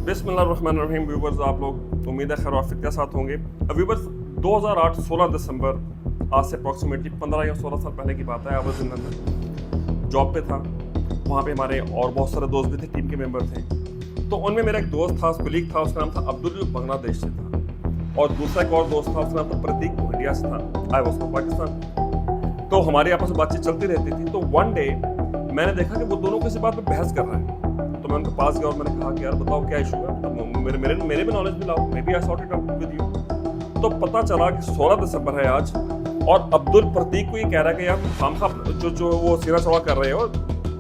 बिस्मिल्लाहिर्रहमानिर्रहीम व्यूवर्स, आप लोग उम्मीद है खैर वाफियत के साथ होंगे। व्यूवर्स 2008 16 दिसंबर, आज से अप्रॉक्सीमेटली 15 या 16 साल पहले की बात है। I was in London, job पे था। वहाँ पे हमारे और बहुत सारे दोस्त भी थे, टीम के मेंबर थे। तो उनमें मेरा एक दोस्त था, कलीग था, उसका नाम था अब्दुल, जो बांग्लादेश से था। और दूसरा एक और दोस्त था, उसका नाम था प्रतीक, वो इंडिया से था। I was from Pakistan. तो हमारी आपस में बातचीत चलती रहती थी। तो वन डे मैंने देखा कि वो दोनों किसी बात पे बहस कर रहे हैं। तो मैं उनके पास गया और मैंने कहा कि यार बताओ क्या इशू है, तो मेरे भी नॉलेज मिलाओ, maybe I sort it out with you. तो पता चला कि 16 दिसंबर है आज, और अब्दुल प्रतीक को ये कह रहा है कि यार खामखा जो वो सीना चौड़ा कर रहे हो,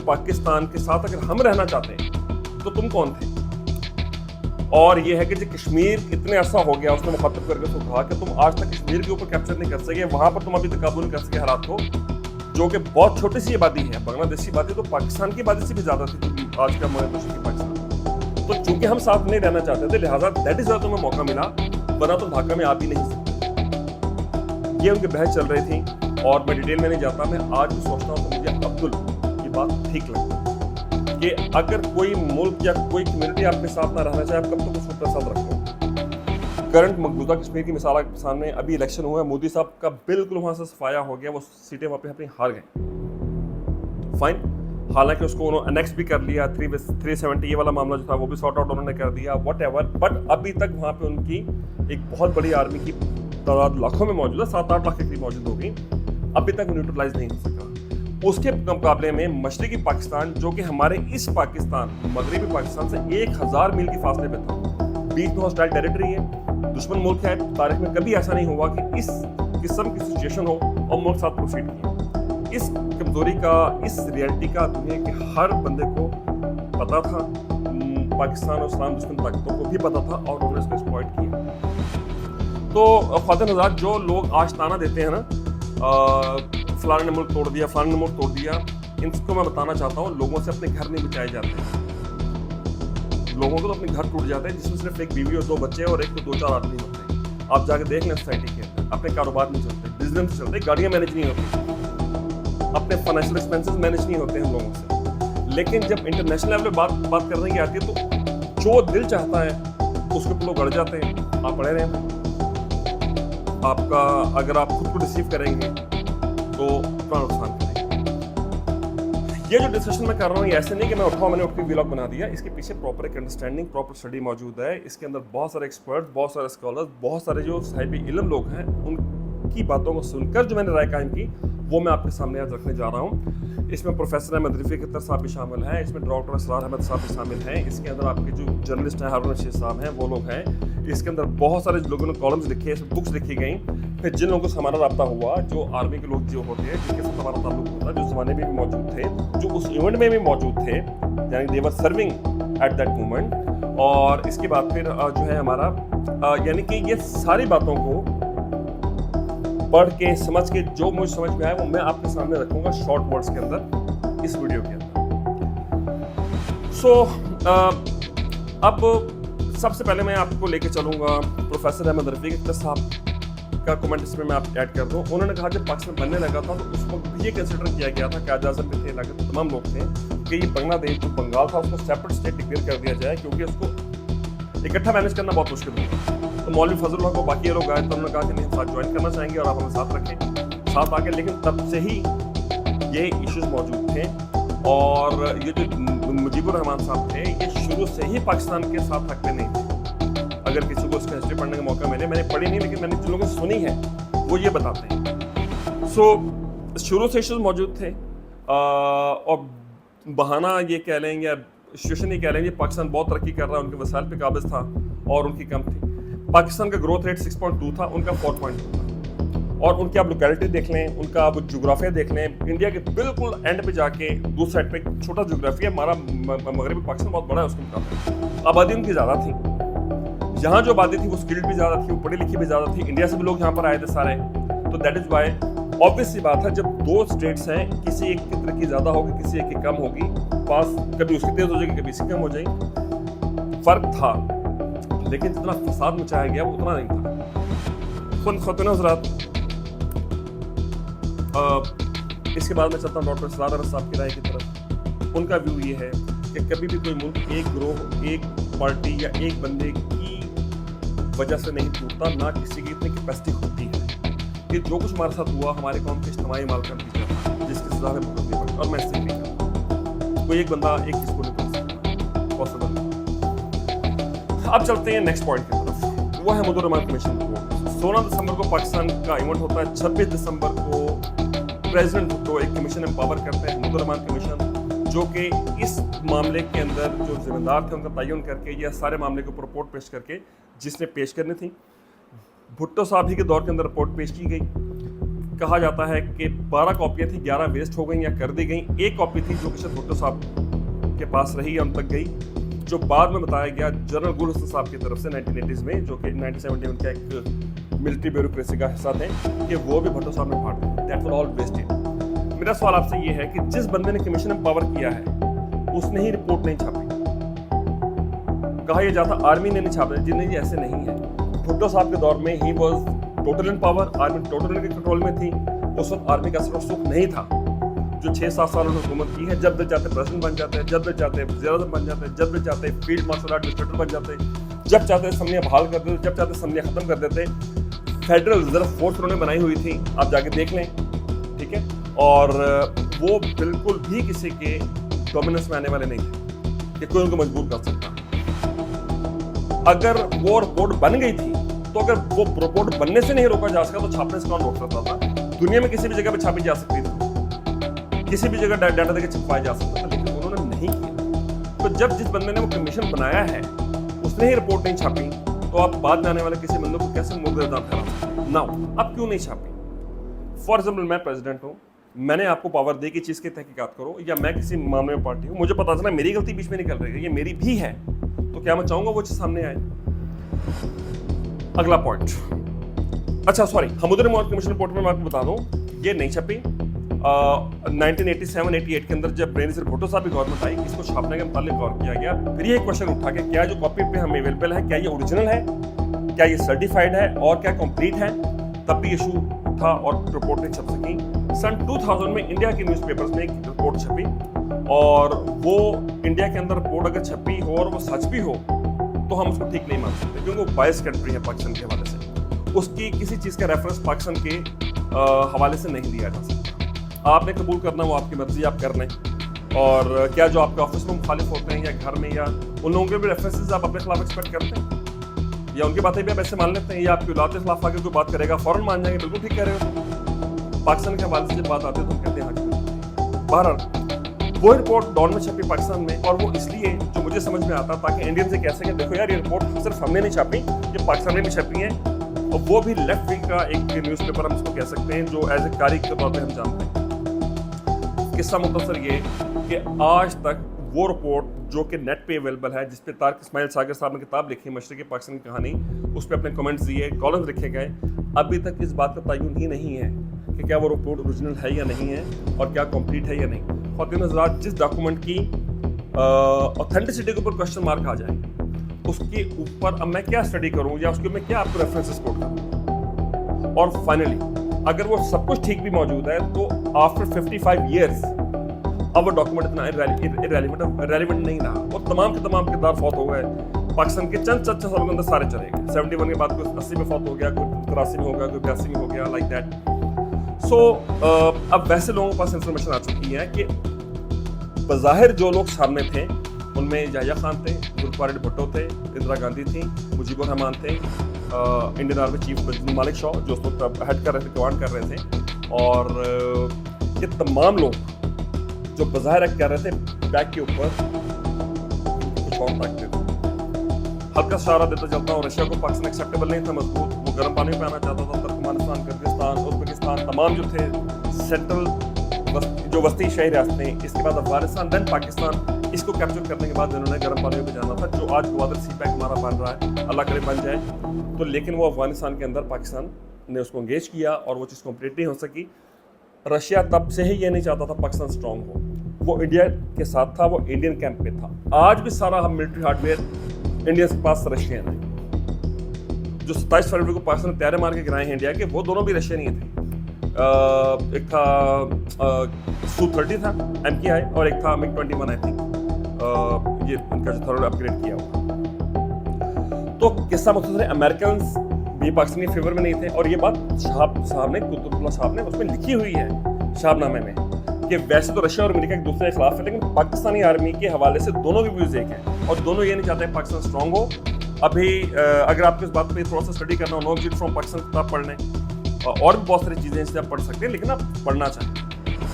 पाकिस्तान के साथ अगर हम रहना चाहते हैं तो तुम कौन थे। और ये है कि जो कश्मीर इतने अरसा हो गया, उसने मुखातब करके उसको कहा कि तुम आज तक कश्मीर के ऊपर कैप्चर नहीं कर सके, वहां पर तुम अभी तक काबू नहीं कर सके हालात को, जो कि बहुत छोटी सी आबादी है। बांग्लादेशी आबादी तो पाकिस्तान की आबादी से भी ज्यादा थी, क्योंकि आज का मॉनिटर पाकिस्तान। तो चूंकि हम साथ नहीं रहना चाहते थे, लिहाजा दैट इज तुम्हें मौका मिला, वरना तुम ढाका में आ भी नहीं सकते। ये उनकी बहस चल रही थी और मैं डिटेल में नहीं जाता। मैं आज भी सोचता हूँ तो मुझे अब्दुल की बात ठीक लगती कि अगर कोई मुल्क या कोई कम्युनिटी आपके साथ ना रहना चाहे, आप कब तक उसको अपने साथ रखो। करंट मकबूजा कश्मीर की मिसाल के सामने अभी इलेक्शन हुआ है, मोदी साहब का बिल्कुल वहां से सफाया हो गया, वो सीटें वहां पे अपनी हार गए। फाइन, हालांकि उसको उन्होंने अनेक्स भी कर लिया, 370 ये वाला मामला जो था वो भी सॉर्ट आउट उन्होंने कर दिया, व्हाटएवर। बट अभी तक वहां पे उनकी एक बहुत बड़ी आर्मी की तादाद लाखों में मौजूद है, 7-8 लाख के करीब मौजूद होगी, अभी तक न्यूट्रलाइज नहीं हो सका। उसके मुकाबले में मशरकी पाकिस्तान, जो कि हमारे इस पाकिस्तान, मगरबी पाकिस्तान से 1000 मील के फासले पे था, बीच में हॉस्टाइल टेरिटरी है, दुश्मन मुल्क है। तारीख में कभी ऐसा नहीं हुआ कि इस किस्म की सिचुएशन हो और मुल्क साथ प्रोसीड किया। इस कमजोरी का, इस रियलिटी का दुनिया के हर बंदे को पता था, पाकिस्तान और इस्लाम दुश्मन ताकतों को भी पता था, और उन्होंने इसको एक्सप्लॉइट किया। तो ख्वातीन हज़रात, जो लोग आज ताना देते हैं ना, फलाने ने मुल्क तोड़ दिया, फलाने ने मुल्क तोड़ दिया, इनको मैं बताना चाहता हूँ, लोगों से अपने घर नहीं बचाए जाते हैं। लोगों को तो अपने घर टूट जाते हैं, जिसमें सिर्फ एक बीवी और 2 बच्चे और एक तो 2-4 आदमी होते हैं। आप जाके देख लें सोसाइटी के अंदर, अपने कारोबार नहीं चलते, बिजनेस चलते, गाड़ियाँ मैनेज नहीं होती, अपने फाइनेंशियल एक्सपेंसेस मैनेज नहीं होते हैं लोगों से। लेकिन जब इंटरनेशनल लेवल पे बात करने की आती है, तो जो दिल चाहता है उसके ऊपर लोग अड़ जाते हैं। आप पड़े रहें, आपका अगर आप खुद को रिसीव करेंगे तो अपना नुकसान करेंगे। ये जो डिस्कशन मैं कर रहा हूँ, ये ऐसे नहीं कि मैं मैंने उठ के व्लॉग बना दिया। इसके पीछे प्रॉपर एक अंडरस्टैंडिंग, प्रॉपर स्टडी मौजूद है। इसके अंदर बहुत सारे एक्सपर्ट, बहुत सारे स्कॉलर्स, बहुत सारे जो साहिबी इल्म लोग हैं, उनकी बातों को सुनकर जो मैंने राय कायम की, वो मैं आपके सामने आज रखने जा रहा हूँ। इसमें प्रोफेसर अहमद रफ़ीक अख्तर साहब भी शामिल हैं, इसमें डॉक्टर असरार अहमद साहब भी शामिल हैं, इसके अंदर आपके जो जर्नलिस्ट हैं हारून रशीद साहब हैं, वो लोग हैं। इसके अंदर बहुत सारे लोगों ने कॉलम्स लिखे, इसमें बुक्स लिखी गई। फिर जिन लोगों से हमारा रब्ता हुआ, जो आर्मी के लोग जो होते हैं, जिनके साथ हमारा ताल्लुक होता है, जो ज़माने में भी मौजूद थे, जो उस इवेंट में भी मौजूद थे, यानी दे वर सर्विंग एट दैट मोमेंट। और इसके बाद फिर जो है हमारा यानी कि ये सारी बातों को पढ़ के, समझ के, जो मुझे समझ में आया वो मैं आपके सामने रखूंगा शॉर्ट वर्ड्स के अंदर, इस वीडियो के अंदर। सो अब सबसे पहले मैं आपको लेके चलूंगा प्रोफेसर अहमद रफ़ीक अख्तर साहब का कमेंट इसमें मैं आप ऐड कर दूं। उन्होंने कहा जब पाकिस्तान बनने लगा था, तो उस वक्त ये कंसिडर किया गया था, कायद आज़म भी थे, लगभग तमाम लोग थे, कि ये बांग्लादेश जो बंगाल था उसको सेपरेट स्टेट डिक्लेयर कर दिया जाए, क्योंकि उसको इकट्ठा मैनेज करना बहुत मुश्किल होगा। तो मौलवी फजल हक को बाकी लोग आए, तो उन्होंने कहा कि नहीं, हम साथ ज्वाइन करना चाहेंगे और आप हमें साथ रखें, साथ आके। लेकिन तब से ही ये इश्यूज मौजूद थे, और ये जो मुजीबुर रहमान साहब थे, ये शुरू से ही पाकिस्तान के साथ हकते नहीं थे। अगर किसी को उसका हिस्ट्री पढ़ने का मौका मिले, मैंने पढ़ी नहीं, लेकिन मैंने जिन लोगों से सुनी है वो ये बताते हैं। सो शुरू से इश्यूज मौजूद थे, और बहाना ये कह लें या सिचुएशन ये कह लें, पाकिस्तान बहुत तरक्की कर रहा है, उनके वसाइल पे काबिज था और उनकी कम थी। पाकिस्तान का ग्रोथ रेट 6.2 था, उनका 4.2 था। और उनकी आप लोकेलिटी देख लें, उनका आप जोग्राफिया देख लें, इंडिया के बिल्कुल एंड पे जाके दूसरी साइड पे एक छोटा जोग्राफिया, हमारा मगरबी पाकिस्तान बहुत बड़ा है, उसके मुकाबले आबादी उनकी ज़्यादा थी। यहाँ जो आबादी थी वो स्किल्ड भी ज़्यादा थी, वो पढ़ी लिखी भी ज़्यादा थी, इंडिया से भी लोग यहाँ पर आए थे सारे। तो दैट इज़ वाई ऑब्वियस सी बात है, जब 2 स्टेट्स हैं, किसी एक की तरक्की ज़्यादा होगी, किसी एक की कम होगी, पास कभी उसकी तेज़ हो जाएगी, कभी इसकी कम हो जाएगी, फ़र्क था। लेकिन जितना फसाद मचाया गया वो उतना नहीं था। ख़वातीन हज़रात, इसके बाद मैं चलता हूँ डॉक्टर असरार अहमद साहब की राय की तरफ। उनका व्यू ये है कि कभी भी कोई मुल्क एक ग्रोह, एक पार्टी या एक बंदे की वजह से नहीं टूटता, ना किसी की इतनी कैपेसिटी होती है कि जो कुछ हमारे साथ हुआ हमारे कौम के इज्तिमाई मालकन की तरफ, जिसकी सजा हमें भुगतनी पड़ी, और मैं इससे नहीं करता। कोई एक बंदा एक चीज को नहीं कर सकता, पॉसिबल नहीं। अब चलते हैं नेक्स्ट पॉइंट की तरफ, वो है मुद्दुर रहमान कमीशन रिपोर्ट। 16 दिसंबर को पाकिस्तान का इवेंट होता है, 26 दिसंबर को प्रेसिडेंट भुट्टो एक कमीशन एम्पावर करते हैं, मुद्दुर रहमान कमीशन, जो कि इस मामले के अंदर जो जिम्मेदार थे उनका तयन करके या सारे मामले के ऊपर रिपोर्ट पेश करके जिसने पेश करनी थी, भुट्टो साहब ही के दौर के अंदर रिपोर्ट पेश की गई। कहा जाता है कि 12 कॉपियाँ थी, 11 वेस्ट हो गई या कर दी गई। एक कॉपी थी जो कि शायद भुट्टो साहब के पास रही या उन तक गई, जो बाद में बताया गया जनरल गुल हसन साहब की तरफ से 1980s में, जो कि 1971 का एक मिलिट्री ब्यूरोक्रेसी का हिस्सा थे, कि वो भी भुट्टो साहब ने फाड़ दी। That was all wasted. मेरा सवाल आपसे ये है कि जिस बंदे ने कमीशन एम्पावर किया है उसने ही रिपोर्ट नहीं छापी। कहा यह जाता आर्मी ने नहीं छापा, जिन्हें ये ऐसे नहीं है। भुट्टो साहब के दौर में he was total in power, army total इनके कंट्रोल में थी। उस वक्त आर्मी का असर सुख नहीं था। जो 6-7 साल उन्होंने हुकूमत की है, जब भी चाहते प्रेसिडेंट बन जाते हैं, जब भी चाहते वज़ीर-ए-आज़म बन जाते हैं, जब भी चाहते फील्ड मार्शल एडमिनिस्ट्रेटर बन जाते, जब चाहते असम्बलियाँ बहाल कर देते, जब चाहते असम्बलियाँ खत्म कर देते। फेडरल रिजर्व फोर्स उन्होंने बनाई हुई थी, आप जाके देख लें, ठीक है। और वो बिल्कुल भी किसी के डोमिनेंस में आने वाले नहीं थे कि कोई उनको मजबूर कर सकता। अगर वो रिपोर्ट बन गई थी, तो अगर वो रिपोर्ट बनने से नहीं रोका जा सका तो छापने से कौन रोक सकता था? दुनिया में किसी भी जगह पे छापी जा सकती थी, किसी भी जगह डाटा देकर छपवाया जा सकता था, लेकिन उन्होंने नहीं किया। तो जब जिस बंदे ने वो कमीशन बनाया है उसने ही रिपोर्ट नहीं छापी, तो आप बाद में आने वाले किसी बंदे को कैसे मुर्दा ठहरा सकते हैं? नाउ अब क्यों नहीं छापी? फॉर एग्जाम्पल मैं प्रेसिडेंट हूँ, मैंने आपको पावर दी कि चीज़ की तहकीकात करो, या मैं किसी मामले में पार्टी हूँ, मुझे पता चला मेरी गलती बीच में निकल रही है, ये मेरी भी है, तो क्या मैं चाहूँगा वो चीज़ सामने आए? अगला पॉइंट, अच्छा सॉरी, मुद्दुर रहमान कमीशन रिपोर्ट में मैं आपको बता दूँ, ये नहीं छपी। 1987-88 के अंदर जब बेनज़ीर भुट्टो साहब की गवर्नमेंट आई, इसको छापने के मुताबिक गौर किया गया। फिर ये क्वेश्चन उठा कि क्या जो कॉपी पे हमें अवेलेबल है, क्या ये ओरिजिनल है, क्या ये सर्टिफाइड है, और क्या कंप्लीट है? तब भी इशू उठा और रिपोर्ट नहीं छप सकी। सन 2000 में इंडिया के न्यूज़पेपर्स में एक रिपोर्ट छपी, और वो इंडिया के अंदर रिपोर्ट अगर छपी हो और वो सच भी हो तो हम उसको ठीक नहीं मान सकते, क्योंकि वो बायस कंट्री है पाकिस्तान के हवाले से। उसकी किसी चीज़ का रेफरेंस पाकिस्तान के हवाले से नहीं दिया जा सकता। आपने कबूल करना, वो आपकी मर्जी, आप कर लें। और क्या जो आपके ऑफिस में मुखालिफ होते हैं या घर में, या उन लोगों के भी रेफरेंसेस आप अपने खिलाफ एक्सपेक्ट करते हैं, या उनकी बातें भी आप ऐसे मान लेते हैं, या आपकी औलाद के खिलाफ आके कोई बात करेगा फौरन मान जाएंगे बिल्कुल ठीक कह रहे हो? पाकिस्तान के हवाले से जब बात आती है तो हम कहते हैं हाँ। बहरहाल वो रिपोर्ट डॉन में छपी पाकिस्तान में, और वो इसलिए जो मुझे समझ में आता ताकि इंडियन से कह सकें देखो यार ये रिपोर्ट सिर्फ हमने नहीं छापी, ये पाकिस्तान में भी छपी है, और वो भी लेफ्ट विंग का एक न्यूज़पेपर हम इसको कह सकते हैं, जो एज ए तारीख के तौर पर हम जानते हैं। किस्सा मुख्तसर ये कि आज तक वो रिपोर्ट जो कि नेट पे अवेलेबल है, जिस पे तारिक इस्माइल सागर साहब ने किताब लिखी मशरिक़ी पाकिस्तान की कहानी, उस पर अपने कमेंट्स दिए, कॉलम्स लिखे गए, अभी तक इस बात का तयन ही नहीं है कि क्या वो रिपोर्ट ओरिजिनल है या नहीं है, और क्या कंप्लीट है या नहीं। ख़वातीन हज़रात, जिस डॉक्यूमेंट की ऑथेंटिसिटी के ऊपर क्वेश्चन मार्क आ जाए, उसके ऊपर अब मैं क्या स्टडी करूँ, या उसके मैं क्या आपको रेफरेंसेस कोट करूँ? और फाइनली अगर वो सब कुछ ठीक भी मौजूद है, तो आफ्टर 55 ईयर्स अब वो डॉक्यूमेंट इतना रेलिवेंट नहीं रहा, और तमाम के तमाम किरदार फौत हो गए। पाकिस्तान के चंद सालों के अंदर सारे चले गए। 71 के बाद कोई 80 में फौत हो गया, कोई 83 में हो गया, कोई 82 में हो गया, लाइक दैट। सो अब वैसे लोगों के पास इंफॉर्मेशन आ चुकी है कि बज़ाहिर जो लोग सामने थे उनमें याह्या खान थे, जुल्फ़िकार भुट्टो थे, इंदिरा गांधी थी, मुजीबुर रहमान थे, इंडियन आर्मी चीफ मालिक शॉ जो उस वक्त हेड कर रहे थे, कमांड कर रहे थे, और ये तमाम लोग जो बज़ाहिर एक्ट कर रहे थे बैक के ऊपर कुछ और ताकते थे। हल्का इशारा देता चलता हूँ, रशिया को पाकिस्तान एक्सेप्टेबल नहीं था मजबूत, वो गर्म पानी में आना चाहता था। तुर्कमेनिस्तान, किर्गिस्तान, उज़्बेकिस्तान तमाम जो थे सेंट्रल जो वस्ती शहरी रियासतें, इसके बाद अफगानिस्तान, देन पाकिस्तान, इसको कैप्चर करने के बाद इन्होंने गर्म पानी में जाना था, जो आज ग्वादर सी पैक हमारा बन रहा है, अल्लाह करे बन जाए। तो लेकिन वो अफगानिस्तान के अंदर पाकिस्तान ने उसको इंगेज किया और वो चीज़ कंप्लीट नहीं हो सकी। रशिया तब से ही ये नहीं चाहता था पाकिस्तान स्ट्रॉन्ग हो, वो इंडिया के साथ था, वो इंडियन कैंप पे था। आज भी सारा हम मिलिट्री हार्डवेयर इंडिया के पास रशियन है। जो 27 फरवरी को पाकिस्तान ने तैयारे मार के गिराए हैं इंडिया के, वो दोनों भी रशियन ही थे। एक था Su-30 था MKI, और एक था MiG-21 आई थिंक। ये इनका जो थर्ड अपग्रेड किया हुआ। तो किस्सा मुख्तसर है, अमेरिकन भी पाकिस्तानी फेवर में नहीं थे, और ये बात शहाब साहब ने, कुतुबुल्लाह साहब ने उसमें लिखी हुई है शाहनामे में कि वैसे तो रशिया और अमेरिका एक दूसरे के खिलाफ है, लेकिन पाकिस्तानी आर्मी के हवाले से दोनों के व्यूज एक हैं और दोनों ये नहीं चाहते पाकिस्तान स्ट्रांग हो। अभी अगर आपको इस बात पे थोड़ा सा स्टडी करना हो, नो एग्जिट फ्रॉम पाकिस्तान किताब पढ़ लें, और भी बहुत सारी चीज़ें इससे आप पढ़ सकते हैं, लेकिन आप पढ़ना चाहें।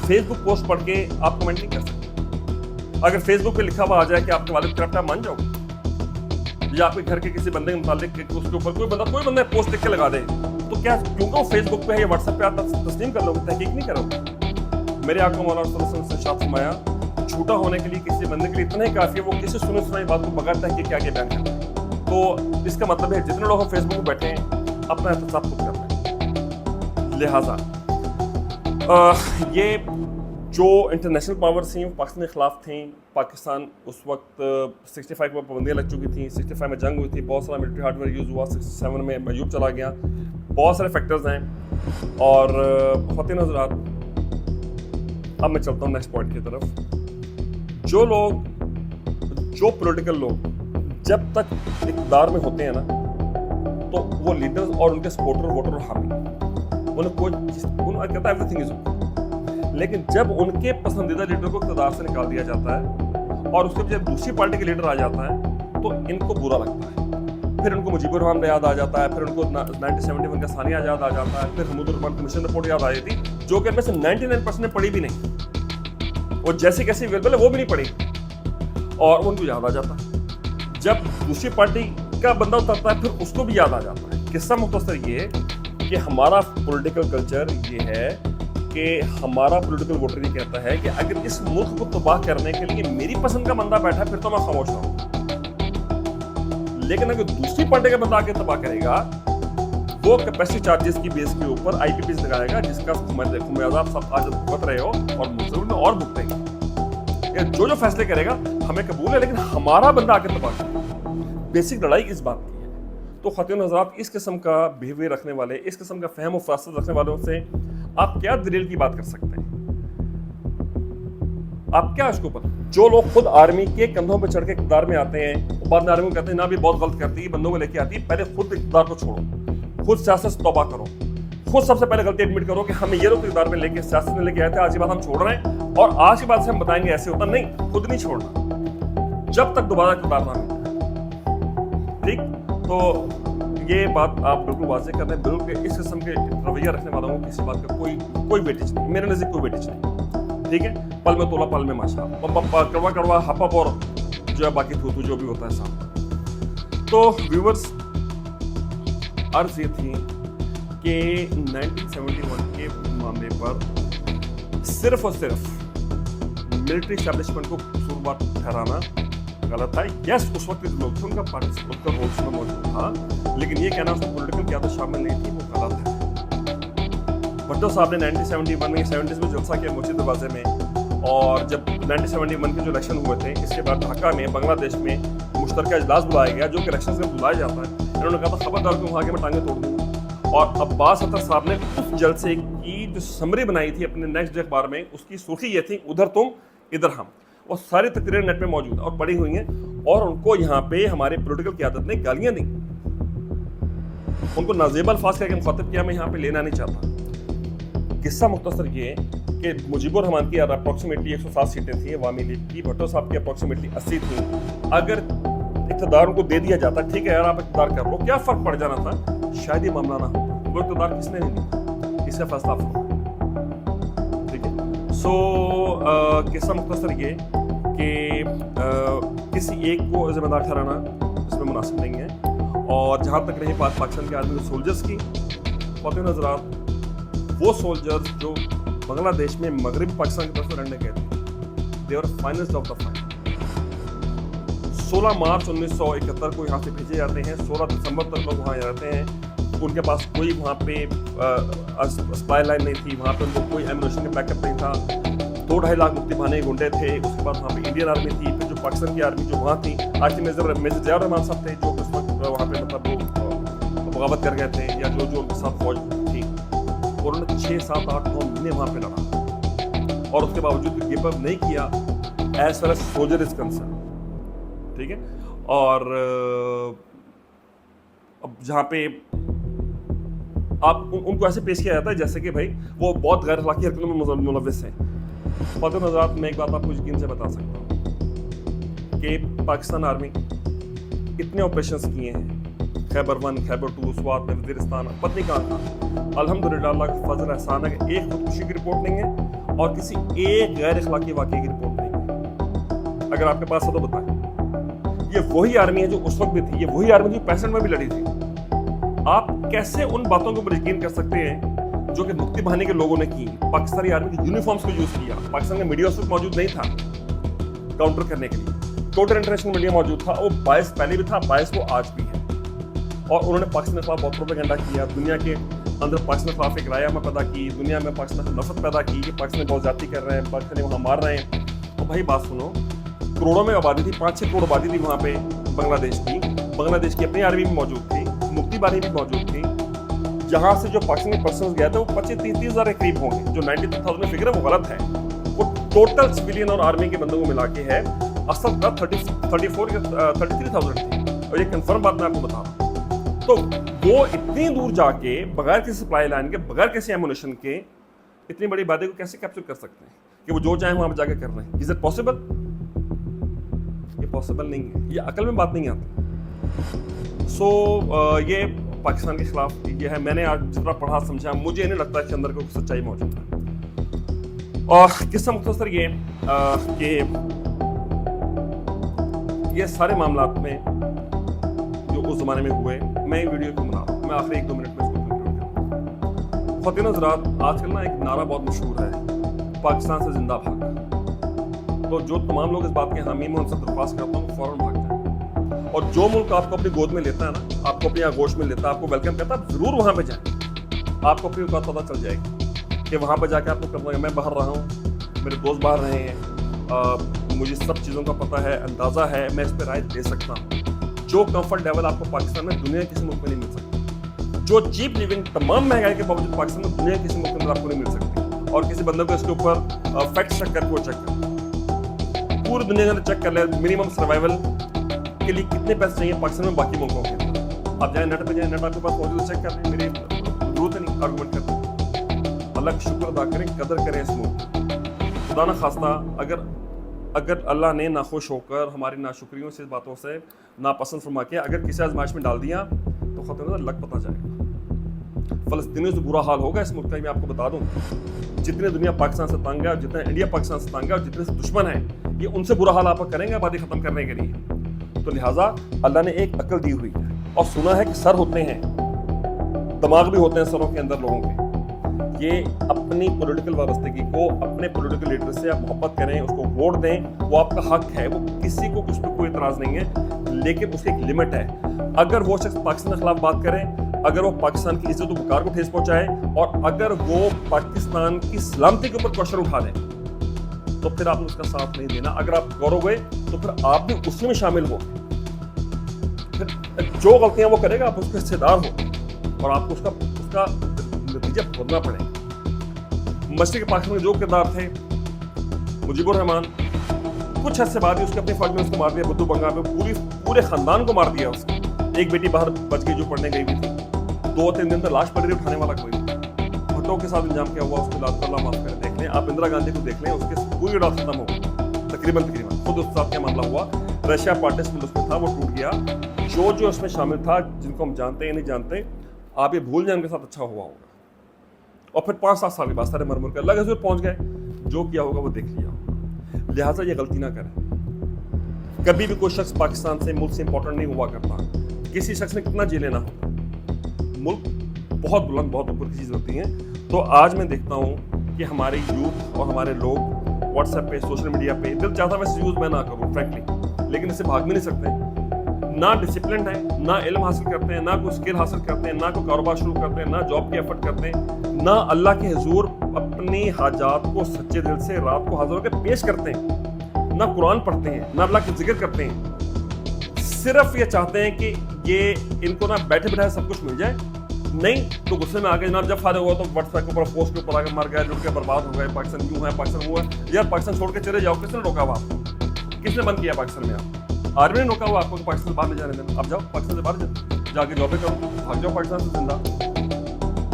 फेसबुक पोस्ट पढ़ के आप कमेंट नहीं कर सकते। अगर फेसबुक पे लिखा हुआ आ जाए कि आपके वालिद करप्ट है, मान जाओगे? या आपके घर के किसी बंदे के मुतालिक उसके ऊपर कोई बंदा पोस्ट लिख के लगा दे, तो क्या क्योंकि वो फेसबुक पे है या व्हाट्सएप पे आप तस्लीम कर लोगे, तहकीक नहीं करोगे? मेरे आका मौलाना सल्लल्लाहु अलैहि वसल्लम ने इरशाद फरमाया, झूठा होने के लिए किसी बंदे के लिए इतना ही काफी है वो किसी सुनी सुनाई बात को बगैर तहकीक के आगे बयान करता है। तो इसका मतलब है जितने लोग फेसबुक पे बैठे हैं अपना एहतसाब खुद कर रहे हैं। लिहाजा ये जो इंटरनेशनल पावर्स थी वो पाकिस्तान के खिलाफ थी। पाकिस्तान उस वक्त 65 पर पाबंदियाँ लग चुकी थी, 65 में जंग हुई थी, बहुत सारा मिलिट्री हार्डवेयर यूज़ हुआ, 67 में मयूब चला गया, बहुत सारे फैक्टर्स हैं। और ख़वातीन हज़रात, अब मैं चलता हूँ नेक्स्ट पॉइंट की तरफ। जो पॉलिटिकल लोग जब तक इक़्तिदार में होते हैं ना, तो वो लीडर्स और उनके सपोर्टर वोटर हामी उन्हें कहता है एवरीथिंग इज ओके, लेकिन जब उनके पसंदीदा लीडर को इक़्तिदार से निकाल दिया जाता है और उसके बजाय दूसरी पार्टी के लीडर आ जाता है तो इनको बुरा लगता है। फिर उनको मुजीबुर रहमान याद आ जाता है, फिर उनको 1971 का सानिया याद आ जाता है, फिर हमीदुर रहमान कमीशन रिपोर्ट याद आई थी, जो कि इनमें से 99% ने पढ़ी भी नहीं, और जैसी कैसी अवेलेबल है वो भी नहीं पढ़ी, और उनको याद आ जाता है। जब दूसरी पार्टी का बंदा उतरता है फिर उसको भी याद आ जाता है। किस्सा मुख्तसर ये कि हमारा पॉलिटिकल कल्चर ये है कि हमारा पॉलिटिकल वोटर ये कहता है कि अगर इस मुल्क को तबाह करने के लिए मेरी पसंद का बंदा बैठा फिर तो मैं खामोश रहूंगा, लेकिन अगर दूसरी पार्टी का बंदा आके तबाह करेगा वो कैपेसिटी चार्जेस की बेस के ऊपर IPPs लगाएगा, जिसका खुमियाजा आप सब आज भुगत रहे हो और मुसलमान में और भुगतेंगे। जो फैसले करेगा हमें कबूल है, लेकिन हमारा बंदा आके तबाह करेगा। बेसिक लड़ाई इस बात की है। तो ख़वातीन हज़रात, इस किस्म का बिहेवियर रखने वाले, इस किस्म का फहम और फरासत रखने वालों से आप क्या दलील की बात कर सकते हैं? आप क्या इसके ऊपर, जो लोग खुद आर्मी के कंधों पर चढ़ के इक़्तिदार में आते हैं, बाद में आर्मी को कहते हैं ना भी बहुत गलत करती है, बंदों को लेके आती है, पहले खुद इक़्तिदार को छोड़ो, खुद सियासत से तौबा करो, खुद सबसे पहले गलती एडमिट करो कि हमें ये लोग इक़्तिदार में लेके सियासत में लेके आए थे, आज की बात हम छोड़ रहे हैं और आज की बात से हम बताएंगे ऐसे होता नहीं, खुद नहीं छोड़ना जब तक दोबारा इक़्तिदार ना मिले। ठीक, तो ये बात आप बिल्कुल वाज़ेह कर रहे हैं। बिल्कुल इस किस्म के रवैया रखने वालों को किसी बात का कोई वेटेज नहीं, मेरे नज़दीक कोई वेटेज नहीं। ठीक है, पल में तोला पल में माशा, कड़वा कड़वा हपअप और जो है बाकी थू जो भी होता है साहब। तो व्यूवर्स, अर्ज ये थी कि 1971 के मामले पर सिर्फ और सिर्फ मिलिट्री एस्टैब्लिशमेंट को कसूरवार ठहराना गलत था। यस, उस वक्त जो लोग थे उनका पार्टिसिपेट रोल उसमें मौजूद था, लेकिन ये कहना उसमें पॉलिटिकल क्या तो शामिल नहीं थी, वो गलत है। भट्टो साहब ने 1971 में 70s में जलसा किया मस्जिद दरवाजे में, और जब 1971 के जो इलेक्शन हुए थे इसके बाद ढाका में बांग्लादेश में मुश्तरका इजलास बुलाया गया, जो कि इलेक्शन से बुलाया जाता है। इन्होंने कहा था खबरदार को वहाँ के मैं टांगे तोड़ दूँगा, और अब्बास अतर साहब ने उस जलसे की जो समरी बनाई थी अपने नेक्स्ट डे अखबार में, उसकी सुर्खी ये थी, उधर तुम इधर हम। और सारी तकरीरें नेट में मौजूद है और पड़ी हुई हैं, और उनको यहाँ पे हमारे पॉलिटिकल क़यादत ने गालियाँ दी, उनको नाज़ेब अल्फाज करके मुखातिब किया। मैं यहाँ पे लेना नहीं चाहता। किस्सा मुख्तसर ये कि मुजीबुर रहमान की अप्रॉक्सीमेटली 107 सीटें थी अवामी लीग की, भट्टो साहब की अप्रॉक्सीमेटली 80 थी। अगर इक़्तिदार उनको दे दिया जाता, ठीक है यार आप इक़्तिदार कर लो, क्या फ़र्क पड़ जाना था, शायद ये मामला ना होता। वो इक़्तिदार किसने नहीं दिया, इसका फैसला आप। ठीक है, सो किस्सा मुख्तसर ये कि किसी एक को ज़िम्मेदार ठहराना इसमें मुनासिब नहीं है। और जहाँ तक रही बात पाकिस्तान के आर्मी के सोल्जर्स की, ख़वातीन हज़रात, वो सोल्जर्स जो बांग्लादेश में मगरबी पाकिस्तान की तरफ से लड़ने गए थे, दे वर फाइनेस्ट ऑफ द फाइट। 16 मार्च 1971 को यहाँ से भेजे जाते हैं, 16 दिसंबर तक लोग वहाँ रहते हैं। उनके पास कोई वहाँ पे स्पाई लाइन नहीं थी, वहाँ पे उनको कोई एम्यूनिशन का बैकअप नहीं था। 2-2.5 लाख मुक्ति भाने गुंडे थे। उसके बाद वहाँ पे इंडियन आर्मी थी, फिर जो पाकिस्तान की आर्मी जो वहाँ थी, आज के मेजर ज़ियाउर रहमान साहब थे जो उस वक्त वहाँ पे मतलब बगावत कर गए थे, या जो उनके साथ फौज थी, और उन्होंने 6, 7, 8, 9 महीने वहाँ पे लड़ा, और उसके बावजूद गिव अप नहीं किया। As far as soldier is concern, ठीक है। और अब जहाँ पे आप उनको ऐसे पेश किया जाता है जैसे कि भाई वो बहुत गैर अखलाकी हरकतों में मुलव्वस हैं। ख़वातीन हज़रात, मैं एक बात आपको यकीन से बता सकता हूँ कि पाकिस्तान आर्मी इतने ऑपरेशंस किए हैं, खैबर 1, खैबर 2, स्वात में, वज़ीरिस्तान, पता नहीं कहाँ कहाँ। अल्हम्दुलिल्लाह अल्लाह का फजल एहसान है कि एक खुदकुशी की रिपोर्ट नहीं है और किसी एक गैर अखलाकी वाक़े की रिपोर्ट नहीं है। अगर आपके पास है तो बताएं। ये वही आर्मी है जो उस वक्त भी थी, ये वही आर्मी जो 65 में भी लड़ी थी। आप कैसे उन बातों के ऊपर यकीन कर सकते हैं जो कि मुक्ति बाहिनी के लोगों ने की, पाकिस्तानी आर्मी की यूनिफॉर्म्स को यूज़ किया। पाकिस्तान का मीडिया उस वक्त मौजूद नहीं था काउंटर करने के लिए, टोटल इंटरनेशनल मीडिया मौजूद था। वो बायस पहले भी था, बायस वो आज भी है। और उन्होंने पाकिस्तान के खिलाफ बहुत प्रोपेगेंडा किया, दुनिया के अंदर पाकिस्तान के खिलाफ एक राय में पैदा की, दुनिया में पाकिस्तान की नफरत पैदा की कि पाकिस्तान बहुत ज्यादती कर रहे हैं, पाकिस्तानी वहाँ मार रहे हैं। तो भाई बात सुनो, करोड़ों में आबादी थी, 5-6 करोड़ आबादी थी वहाँ पे बांग्लादेश की। बांग्लादेश की अपनी आर्मी भी मौजूद थी, मुक्ति बाहिनी भी मौजूद थी। यहाँ से जो पाकिस्तानी पर्सन गया था वो 25-30 हज़ार के करीब होंगे। जो 92,000 में फिगर है वो गलत है, वो टोटल सिविलियन और आर्मी के बंदों को मिला के है। असल का 34 या 33,000 थी, और ये कंफर्म बात मैं आपको बता रहा हूँ। तो वो इतनी दूर जाके बगैर किसी सप्लाई लाइन के, बगैर किसी एमुनेशन के इतनी बड़ी आबादी को कैसे कैप्चर कर सकते हैं कि वो जो चाहे वहां पर जाके कर रहे हैं? Is it possible? ये पॉसिबल नहीं है, ये अकल में बात नहीं आती। सो ये पाकिस्तान के खिलाफ ये है। मैंने आज जितना पढ़ा समझा, मुझे नहीं लगता कि अंदर कोई सच्चाई मौजूद है। और किस्सा मुख्तसर ये कि ये सारे मामलात में जो उस जमाने में हुए, मैं वीडियो को बना रहा हूँ, मैं आखिरी 1-2 मिनट में इसको कंक्लूड करूँगा। ख़वातीन हज़रात, आजकल ना एक नारा बहुत मशहूर है, पाकिस्तान से जिंदा भाग। तो जो तमाम लोग इस बात के हामी में उनसे दरख्वास्त करता हूँ फ़ौरन भाग जाए। और जो मुल्क आपको अपनी गोद में लेता है ना, आपको अपनी आगोश में लेता है, आपको वेलकम करता है, आप ज़रूर वहाँ पर जाएँ। आपको अपनी बात पता चल जाएगी कि वहाँ पर जाकर आपको करना है। मैं बाहर रहा हूँ, मेरे दोस्त बाहर रहे हैं, मुझे सब चीज़ों का पता है, अंदाज़ा है, मैं इस पर राय दे सकता हूँ। जो कंफर्ट लेवल आपको पाकिस्तान में दुनिया किसी मुल्क में नहीं मिल सकता, जो चीप लिविंग तमाम महंगाई के बावजूद पाकिस्तान में दुनिया किसी मुल्क में आपको नहीं मिल सकती। और किसी बंदे को इसके ऊपर फैक्ट चेक करके वो चेक कर, पूरी दुनिया के अंदर चेक कर ले मिनिमम सर्वाइवल के लिए कितने पैसे चाहिए पाकिस्तान में बाकी मुल्कों के। आप जाए नेट पे जाए, नेट आपके पास मौजूद है, चेक कर लें। मेरी जरूरत नहीं आर्गूमेंट करते। अल्लाह का शुक्र अदा करें, कदर करें इस मुल्क। खुदा न खास्ता अगर अल्लाह ने नाखुश होकर हमारी नाशुक्रियों से, बातों से नापसंद फरमा के अगर किसी आजमाइश में डाल दिया तो खतरा लग पता जाएगा। फ़लस्तीनियों से बुरा हाल होगा इस मुल्क का, मैं आपको बता दूं। जितने दुनिया पाकिस्तान से तंग है और जितना इंडिया पाकिस्तान से तंग है और जितने से दुश्मन है, ये उनसे बुरा हाल आप करेंगे आबादी ख़त्म करने के लिए। तो लिहाजा अल्लाह ने एक अकल दी हुई है और सुना है कि सर होते हैं, दिमाग भी होते हैं सरों के अंदर लोगों के। ये अपनी पॉलिटिकल वाबस्तगी को अपने पॉलिटिकल लीडर से आप मोहब्बत करें, उसको वोट दें, वो आपका हक है, वो किसी को उस पर कोई इतराज़ नहीं है, लेकिन उसकी एक लिमिट है। अगर वो शख्स पाकिस्तान के खिलाफ बात करे, अगर वो पाकिस्तान की इज्जत वक़ार को ठेस पहुंचाए और अगर वो पाकिस्तान की सलामती के ऊपर क्वेश्चन उठा दे, तो फिर आपने उसका साथ नहीं देना। अगर आप गौरव तो फिर आप भी उसी में शामिल हो, फिर जो गलतियां वो करेगा आप उसके हिस्सेदार हो और आपको उसका नतीजा भुगतना पड़ेगा। मशरिक़ पाकिस्तान के जो किरदार थे, मुजीबुर रहमान, कुछ अर्से बाद ही उसके अपनी फौज में उसको मार दिया, बुद्धू बंगा में पूरे खानदान को मार दिया उसने। एक बेटी बाहर बच गई जो पढ़ने गई हुई थी, 2-3 दिन तक लाश पड़ी रही, उठाने वाला कोई नहीं। भुट्टो के साथ इंजाम क्या हुआ उसको अल्लाह माफ करे। देख लें आप, इंदिरा गांधी को देख लें, उसके पूरी रात खत्म हो गई तकरीबन खुद उसके साथ क्या मामला हुआ। रशिया पार्टिसिपेंट उसमें था, वो टूट गया। जो उसमें शामिल था, जिनको हम जानते हैं नहीं जानते, आप ये भूल जाए उनके साथ अच्छा हुआ होगा। और फिर 5-7 साल के बाद सारे मर के अल्लाह के हज़ूर पहुंच गए। जो किया होगा वो देख लिया होगा। लिहाजा ये गलती ना करें। कभी भी कोई शख्स पाकिस्तान से, मुल्क से इंपॉर्टेंट नहीं हुआ करता। किसी शख्स ने कितना जी लेना होगा, मुल्क बहुत बुलंद, बहुत ऊपर की चीज़ होती है। तो आज मैं देखता हूँ कि हमारे यूथ और हमारे लोग व्हाट्सएप पे, सोशल मीडिया पे, दिल चाहता वैसे यूज़ मैं ना करूँ फ्रैंकली, लेकिन इससे भाग भी नहीं सकते। ना डिसिप्लिन है, ना इल्म हासिल करते हैं, ना कोई स्किल हासिल करते हैं, ना कोई कारोबार शुरू करते हैं, ना जॉब की एफर्ट करते हैं, ना अल्लाह के हुजूर अपनी हाजात को सच्चे दिल से रात को हाजिर होकर पेश करते हैं, ना कुरान पढ़ते हैं, ना अल्लाह का जिक्र करते हैं। सिर्फ ये चाहते हैं कि ये इनको ना बैठे बैठाए सब कुछ मिल जाए। नहीं तो गुस्से में आ गए जनाब, जब फायदा हुआ तो व्हाट्सएप के ऊपर, पोस्ट के ऊपर आगे मर गए, जुड़ के बर्बाद हो गए, पाकिस्तान यूं है, पाकिस्तान वो है। यार पाकिस्तान छोड़ के चले जाओ, किसने रोका हुआ आपको? किसने बंद किया पाकिस्तान में? आप आर्मी ने रोका हुआ आपको कि पाकिस्तान से बाहर नहीं जाने देना। अब जाओ पाकिस्तान से बाहर जाके जॉब करो, भाग जाओ पाकिस्तान से जिंदा।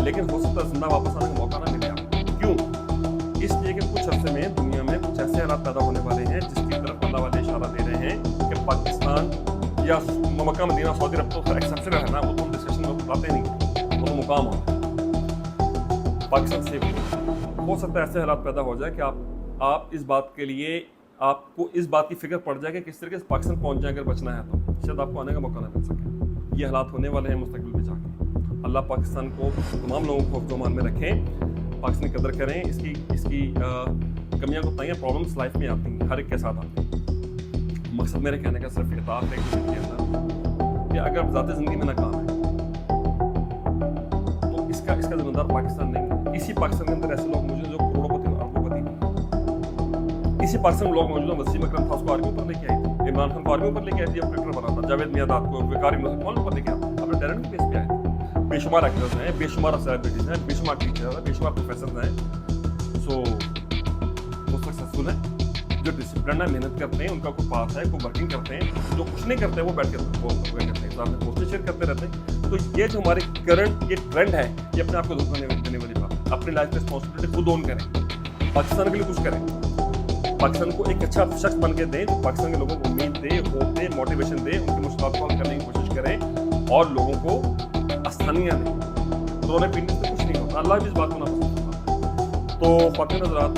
लेकिन हो सकता है जिंदा वापस आने का मौका ना मिले आपको। क्यों? इसलिए कि कुछ अरसे में दुनिया में कुछ ऐसे हालात पैदा होने वाले हैं जिसकी तरफ अल्लाह वाले इशारा दे रहे हैं कि पाकिस्तान या मक्का मदीना सऊदी अरब तो एक्सेप्शनल है ना, वो तो डिस्कशन में बताते नहीं, वो तो मुकाम होता है। पाकिस्तान से हो सकता है ऐसे हालात पैदा हो जाए कि आप इस बात के लिए आपको इस बात की फिक्र पड़ जाए कि किस तरीके से पाकिस्तान पहुंच जाए। अगर बचना है तो शायद आपको आने का मौका ना मिल सके। ये हालात होने वाले हैं मुस्तकबिल में जाके। अल्लाह पाकिस्तान को, तमाम लोगों को मान में रखें, पाकिस्तान की कदर करें। इसकी कमियां कोताहियां प्रॉब्लम्स लाइफ में आती हैं, हर एक के साथ आती हैं। मकसद मेरे कहने का सिर्फ इताअत है कि अगर ज़ाती ज़िंदगी में नाकाम है तो इसका जिम्मेदार पाकिस्तान नहीं है। इसी पाकिस्तान के अंदर ऐसे लोग मौजूद हैं जो करोड़पति और अरबोपति हैं। इसी पाकिस्तान में लोग मौजूद हैं, वसीम अकरम था उसको आर्मी ऊपर लेके आई थी, इमरान खान को आर्मी ऊपर लेके आई थी, ऑपरेटर बना था, जावेद मियादाद को विकारी कौन ऊपर लेके आता, अपने टैलेंट के बेस पे आए थे। बेशुमार एक्टर्स हैं, बेशुमार सेलिब्रिटीज हैं, बेशुमार टीचर्स हैं, बेशुमार प्रोफेसर हैं। सो वो सक्सेसफुल हैं जो डिसिप्लिन है, मेहनत करते हैं, उनका कोई पास है, कोई वर्किंग करते हैं। जो कुछ नहीं करते वो बैठ के करते हैं, साथ में पोस्टें शेयर करते रहते हैं। तो ये जो हमारे करंट ये ट्रेंड है, ये अपने आप को धोखा देने वाली बात है। अपनी लाइफ में रिस्पॉन्सिबिलिटी खुद ओन करें, पाकिस्तान के लिए कुछ करें, पाकिस्तान को एक अच्छा शख्स बन के दें जो पाकिस्तान के लोगों को उम्मीद दे, होप दे, मोटिवेशन दे, उनकी मुश्किलात को हल करने की कोशिश करें और लोगों को आसानियाँ दें। रोने पीने से कुछ नहीं होता, अल्लाह भी इस बात को ना पसंद करता। तो ख्वातीन हज़रात,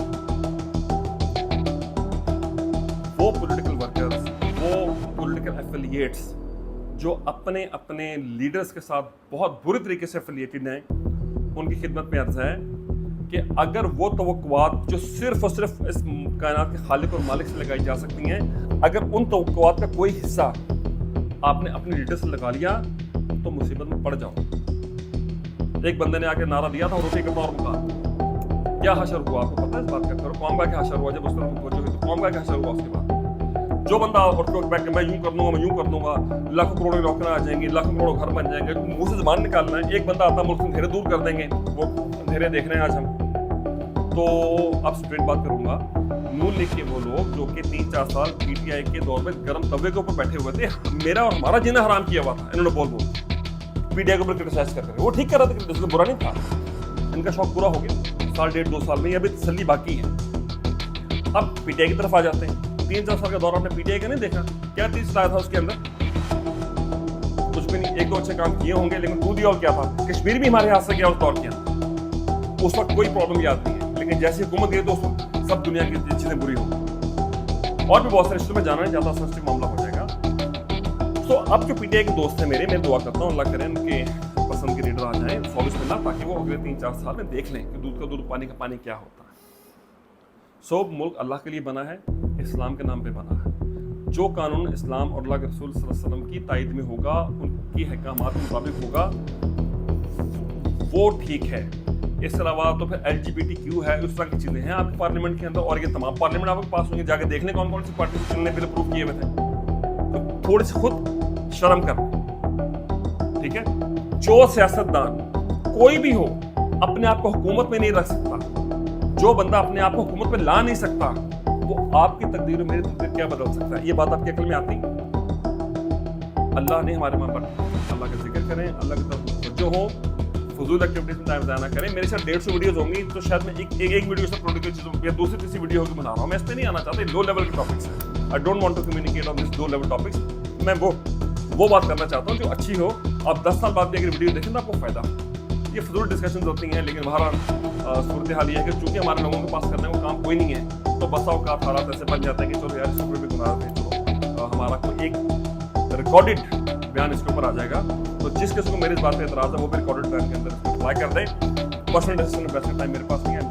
वो पॉलिटिकल वर्कर्स, वो पॉलिटिकल एफिलिएट्स जो अपने अपने लीडर्स के साथ बहुत बुरी तरीके से एफिलिएटेड हैं, उनकी खिदमत में अर्ज़ है कि अगर वो तवक्कुआत जो सिर्फ और सिर्फ इस कायनात के खालिक और मालिक से लगाई जा सकती हैं, अगर उन तवक्कुआत का कोई हिस्सा आपने अपने लीडर से लगा लिया तो मुसीबत में पड़ जाओ। एक बंदे ने आके नारा दिया था रोटी कपड़ा और मकान। क्या हशर हुआ आपको पता है? इस बात का करो, कौम का क्या हशर हुआ जब उस तरफ तवज्जो हुई तो कौम का क्या हशर हुआ? उसके बाद जो बंदा और बैठ के मैं यूं कर दूंगा, लाखों करोड़ों नौकरियां आ जाएंगी, लाखों करोड़ों घर बन जाएंगे, मुंह से ज़बान निकालना है। एक बंदा आता मुल्क से अंधेरे दूर कर देंगे, वो अंधेरे देख रहे हैं आज हम। तो अब स्ट्रेट बात करूंगा, नून लीग के वो लोग जो कि 3-4 साल पीटीआई के दौर में गर्म तवे के ऊपर बैठे हुए थे, मेरा और हमारा जीना हराम किया हुआ था, इन्होंने बोल पीटीआई के ऊपर क्रिटिसाइज कर रहे, वो ठीक कर रहे थे, उसको बुरा नहीं था। इनका शौक पूरा हो गया, 1.5-2 साल में, अभी तसल्ली बाकी है। अब पीटीआई की तरफ आ जाते हैं। 3-4 साल का दौर आपने पीटीआई का नहीं देखा, क्या चीज लाया था उसके अंदर? कुछ भी नहीं, 1-2 अच्छे काम किए होंगे, लेकिन टू दी ऑल क्या था? कश्मीर भी हमारे हाथ से गया उस दौर के अंदर, उस वक्त कोई प्रॉब्लम याद नहीं है, लेकिन जैसे हुकूमत गई तो उस वक्त सब दुनिया की चीजें बुरी हो। और भी बहुत सारे रिश्तों में जाना नहीं चाहता, सेंसिटिव मामला हो जाएगा। तो अब जो पीटीआई के दोस्त हैं मेरे, मैं दुआ करता हूँ अल्लाह करे उनके पसंद के लीडर आ जाए सॉलिड मिलना, ताकि वो अगले 3-4 साल में देख लें कि दूध का दूध, पानी का पानी क्या होता है। सो मुल्क अल्लाह के लिए बना है, इस्लाम के नाम पे बना है। जो कानून इस्लाम और अल्लाह के रसूल सल्लल्लाहु अलैहि वसल्लम की तायद में होगा, उनकी अहकामात के मुताबिक होगा, वो ठीक है। इसके अलावा तो फिर LGBTQ है, उस तरह की चीज़ें हैं आपके पार्लियामेंट के अंदर, और ये तमाम पार्लियामेंट आपके पास होंगे, जाके देख लें कौन कौन सी पार्टी ने बिल अप्रूव किए हुए थे। तो थोड़ी सी खुद शर्म कर, ठीक है? जो सियासतदान कोई भी हो अपने आप को हुकूमत में नहीं रख सकता, जो बंदा अपने आप को हुकूमत पे ला नहीं सकता, वो आपकी तकदीर और मेरी तकदीर क्या बदल सकता है? ये बात आपकी अकल में आती? अल्लाह ने हमारे माँ पर अल्लाह का जिक्र करें, अल्लाह की तरफ जो हो, फजूल एक्टिविटीज में टाइम ज़ाया ना करें। मेरे साथ 150 वीडियोस होंगी, तो शायद मैं एक वीडियो से पॉलिटिकल चीज़ों या दूसरी तीसरी वीडियो होगी बना रहा हूँ। मैं इस पर नहीं आना चाहता, लो लेवल के टॉपिक्स हैं। I don't want to communicate on this low level topics. मैं वो बात करना चाहता हूँ जो अच्छी हो। आप 10 साल बाद भी अगर वीडियो देखें तो आपको फायदा। ये फजूल डिस्कशन होती हैं, लेकिन बहरहाल सूरत हाल ये है कि चूंकि हमारे लोगों के पास करने को काम कोई नहीं है, तो बसा औकात हालात ऐसे बन जाते हैं कि चलो यार इसके ऊपर भी गुनाह थे, चलो हमारा कोई एक रिकॉर्डेड बयान इसके ऊपर आ जाएगा। तो जिस किसी को मेरी इस बात पर एतराज़ है वो भी रिकॉर्डेड बयान के अंदर अप्लाई कर दें। पर्सनल डिसीजन में बेस्ट टाइम मेरे पास नहीं है।